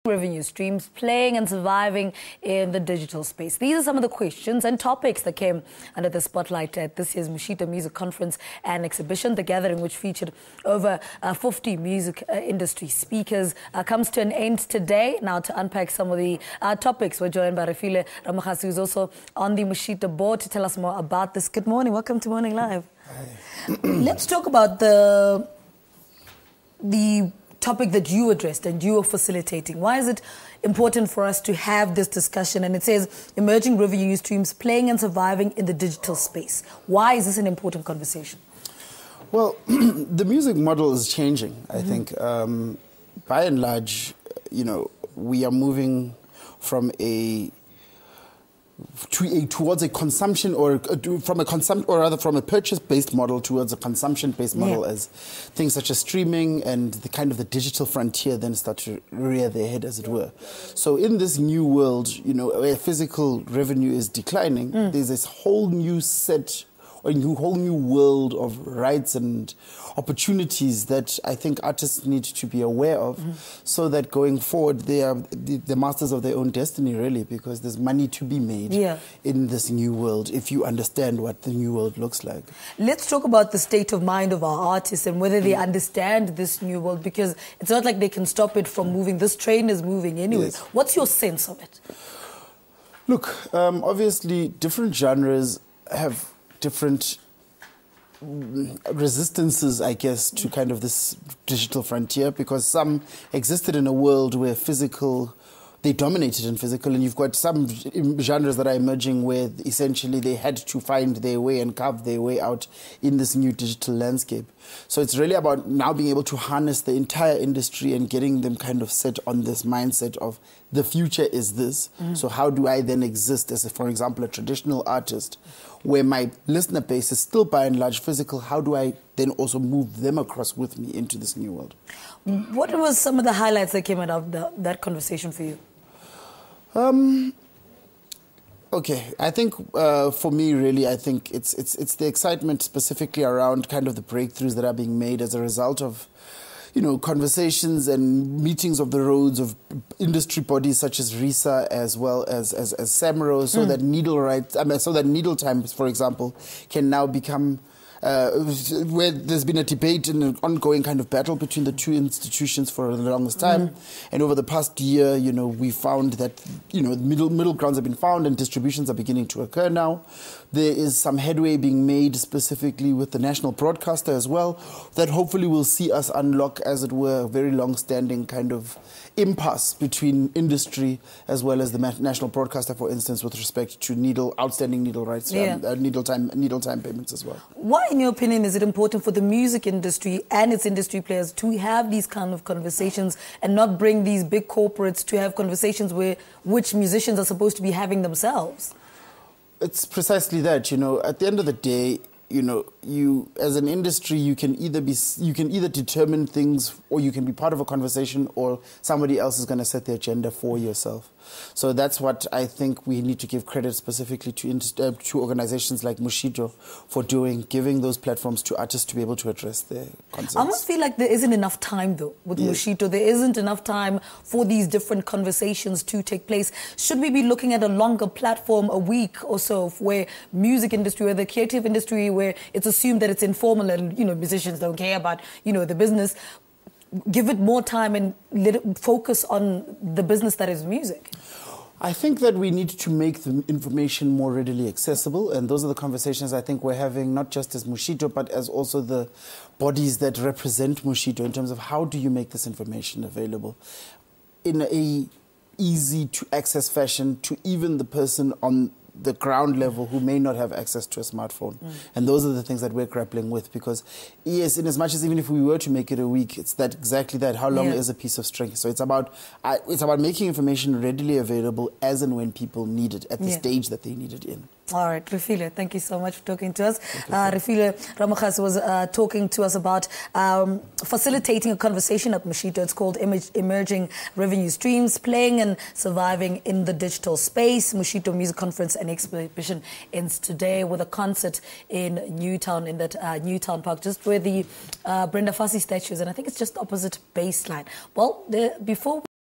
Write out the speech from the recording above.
Revenue streams playing and surviving in the digital space. These are some of the questions and topics that came under the spotlight at this year's Moshito Music Conference and Exhibition. The gathering, which featured over 50 music industry speakers, comes to an end today. Now, to unpack some of the topics, we're joined by Refiloe Ramogase, who's also on the Moshito board, to tell us more about this. Good morning. Welcome to Morning Live. Hi. Let's talk about the topic that you addressed and you are facilitating. Why is it important for us to have this discussion? And it says emerging revenue streams playing and surviving in the digital space. Why is this an important conversation? Well, the music model is changing, I think. By and large, you know, we are moving from towards a consumption from a purchase-based model towards a consumption-based model, as things such as streaming and the kind of the digital frontier then start to rear their head, as it were. So in this new world, you know, where physical revenue is declining, there's this whole new set, a whole new world of rights and opportunities that I think artists need to be aware of, so that going forward they are the masters of their own destiny, really, because there's money to be made in this new world if you understand what the new world looks like. Let's talk about the state of mind of our artists and whether they understand this new world, because it's not like they can stop it from moving. This train is moving anyway. Yes. What's your sense of it? Look, obviously different genres have different resistances, I guess, to kind of this digital frontier, because some existed in a world where they dominated in physical, and you've got some genres that are emerging where essentially they had to find their way and carve their way out in this new digital landscape. So it's really about now being able to harness the entire industry and getting them kind of set on this mindset of the future is this. So how do I then exist as, for example, a traditional artist where my listener base is still by and large physical? How do I then also move them across with me into this new world? What was some of the highlights that came out of that conversation for you? Okay, I think for me, really, I think it's the excitement specifically around kind of the breakthroughs that are being made as a result of, you know, conversations and meetings of the roads of industry bodies such as RISA as well as SAMRO, so that needle time, for example, can now become where there's been a debate and an ongoing kind of battle between the two institutions for the longest time. And over the past year, you know, we found that, you know, middle grounds have been found and distributions are beginning to occur now. There is some headway being made specifically with the national broadcaster as well, that hopefully will see us unlock, as it were, a very long-standing kind of impasse between industry as well as the national broadcaster, for instance, with respect to outstanding needle rights, needle time payments as well. Why, in your opinion, is it important for the music industry and its industry players to have these kind of conversations and not bring these big corporates to have conversations which musicians are supposed to be having themselves? It's precisely that, you know, at the end of the day, you know, you as an industry, you can either determine things, or you can be part of a conversation, or somebody else is going to set the agenda for yourself. So that's what I think we need to give credit specifically to organizations like Moshito for giving those platforms to artists to be able to address their concerns. I almost feel like there isn't enough time, though, with Moshito. There isn't enough time for these different conversations to take place. Should we be looking at a longer platform, a week or so, where music industry, where the creative industry, where it's assumed that it's informal and, you know, musicians don't care about, you know, the business, give it more time and let it focus on the business that is music? I think that we need to make the information more readily accessible, and those are the conversations I think we're having, not just as Moshito, but as also the bodies that represent Moshito, in terms of how do you make this information available in a easy-to-access fashion to even the person on the ground level who may not have access to a smartphone. And those are the things that we're grappling with, because yes, in as much as even if we were to make it a week, it's exactly that. How long is a piece of string? So it's about making information readily available as and when people need it, at the stage that they need it in. All right, Refiloe, thank you so much for talking to us. Refiloe Ramogase was talking to us about facilitating a conversation at Moshito. It's called Emerging Revenue Streams, Playing and Surviving in the Digital Space. Moshito Music Conference and Exhibition ends today with a concert in Newtown, in that Newtown Park, just where the Brenda Fassie statue is, and I think it's just opposite Baseline. Well, before